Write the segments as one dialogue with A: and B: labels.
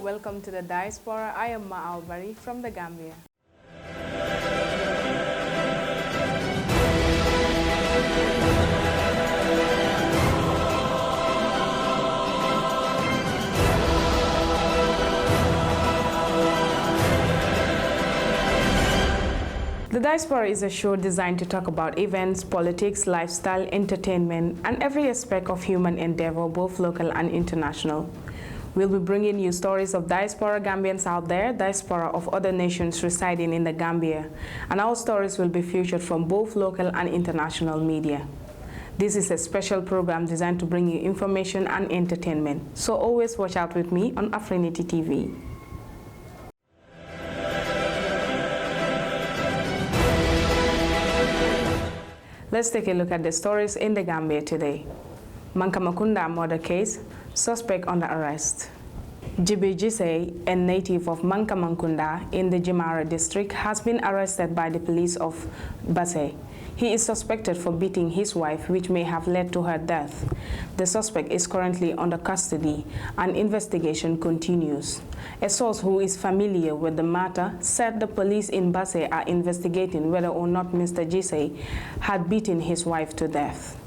A: welcome to the Diaspora. I am Ma Albari from the Gambia. The Diaspora is a show designed to talk about events, politics, lifestyle, entertainment, and every aspect of human endeavor, both local and international. We'll be bringing you stories of Diaspora Gambians out there, Diaspora of other nations residing in the Gambia, and our stories will be featured from both local and international media. This is a special program designed to bring you information and entertainment, so always watch out with me on Afrinity TV. Let's take a look at the stories in the Gambia today. Mankamakunda murder case, suspect under arrest. Jibi Jise, a native of Mankamakunda in the Jimara district, has been arrested by the police of Basse. He is suspected for beating his wife, which may have led to her death. The suspect is currently under custody and investigation continues. A source who is familiar with the matter said the police in Basse are investigating whether or not Mr. Jise had beaten his wife to death.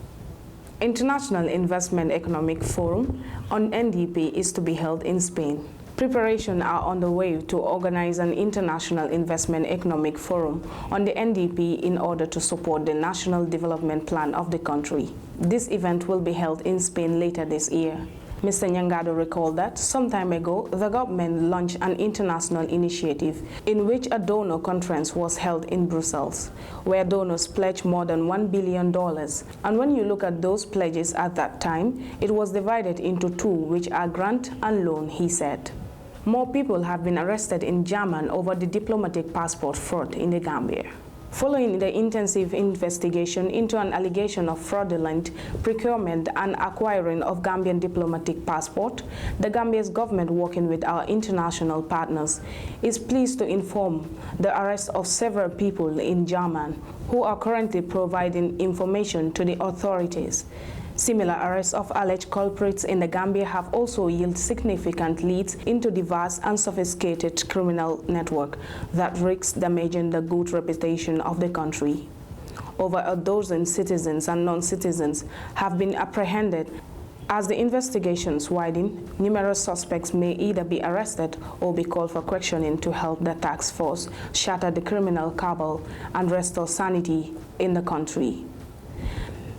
A: International Investment Economic Forum on NDP is to be held in Spain. Preparations are underway to organize an international investment economic forum on the NDP in order to support the national development plan of the country. This event will be held in Spain later this year. Mr. Nyangado recalled that some time ago, the government launched an international initiative in which a donor conference was held in Brussels, where donors pledged more than $1 billion. And when you look at those pledges at that time, it was divided into two, which are grant and loan, he said. More people have been arrested in Germany over the diplomatic passport fraud in the Gambia. Following the intensive investigation into an allegation of fraudulent procurement and acquiring of Gambian diplomatic passport, the Gambia's government, working with our international partners, is pleased to inform the arrest of several people in Germany who are currently providing information to the authorities. Similar arrests of alleged culprits in the Gambia have also yielded significant leads into the vast and sophisticated criminal network that risks damaging the good reputation of the country. Over a dozen citizens and non-citizens have been apprehended. As the investigations widen, numerous suspects may either be arrested or be called for questioning to help the task force shatter the criminal cabal and restore sanity in the country.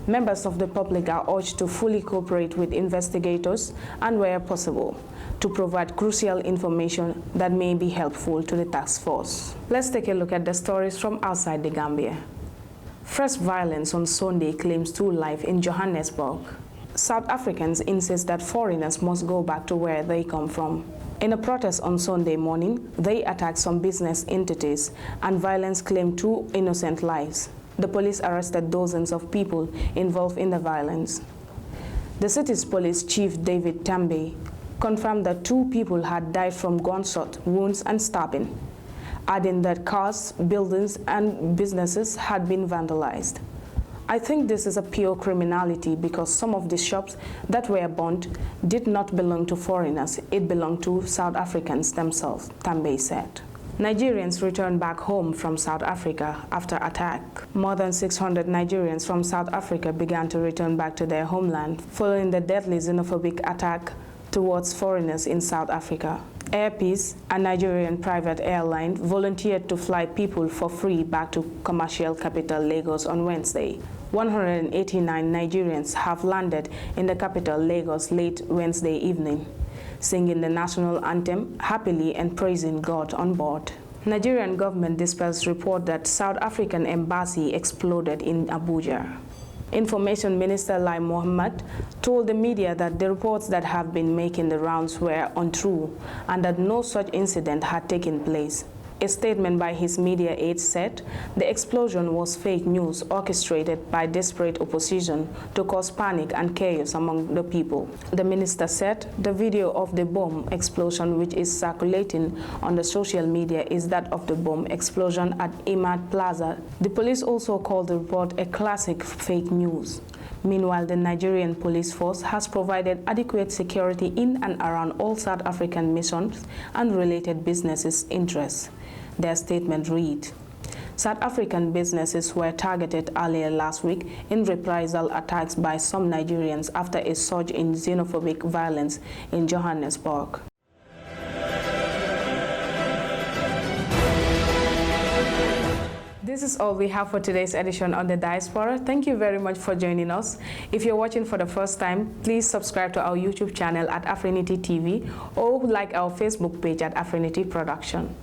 A: Members of the public are urged to fully cooperate with investigators and, where possible, to provide crucial information that may be helpful to the task force. Let's take a look at the stories from outside the Gambia. Fresh violence on Sunday claims 2 lives in Johannesburg. South Africans insist that foreigners must go back to where they come from. In a protest on Sunday morning, they attacked some business entities and violence claimed 2 innocent lives. The police arrested dozens of people involved in the violence. The city's police chief, David Tambe, confirmed that 2 people had died from gunshot wounds and stabbing, adding that cars, buildings, and businesses had been vandalized. I think this is a pure criminality because some of the shops that were burned did not belong to foreigners, it belonged to South Africans themselves, Tambe said. Nigerians returned back home from South Africa after attack. More than 600 Nigerians from South Africa began to return back to their homeland following the deadly xenophobic attack towards foreigners in South Africa. Air Peace, a Nigerian private airline, volunteered to fly people for free back to commercial capital Lagos on Wednesday. 189 Nigerians have landed in the capital Lagos late Wednesday evening, singing the national anthem happily and praising God on board. Nigerian government dispatched report that South African embassy exploded in Abuja. Information Minister Lai Mohammed told the media that the reports that have been making the rounds were untrue and that no such incident had taken place. A statement by his media aide said the explosion was fake news orchestrated by desperate opposition to cause panic and chaos among the people. The minister said the video of the bomb explosion, which is circulating on the social media, is that of the bomb explosion at Imad Plaza. The police also called the report a classic fake news. Meanwhile, the Nigerian police force has provided adequate security in and around all South African missions and related businesses' interests. Their statement read, South African businesses were targeted earlier last week in reprisal attacks by some Nigerians after a surge in xenophobic violence in Johannesburg. This is all we have for today's edition on the Diaspora. Thank you very much for joining us. If you're watching for the first time, please subscribe to our YouTube channel at Affinity TV or like our Facebook page at Affinity Production.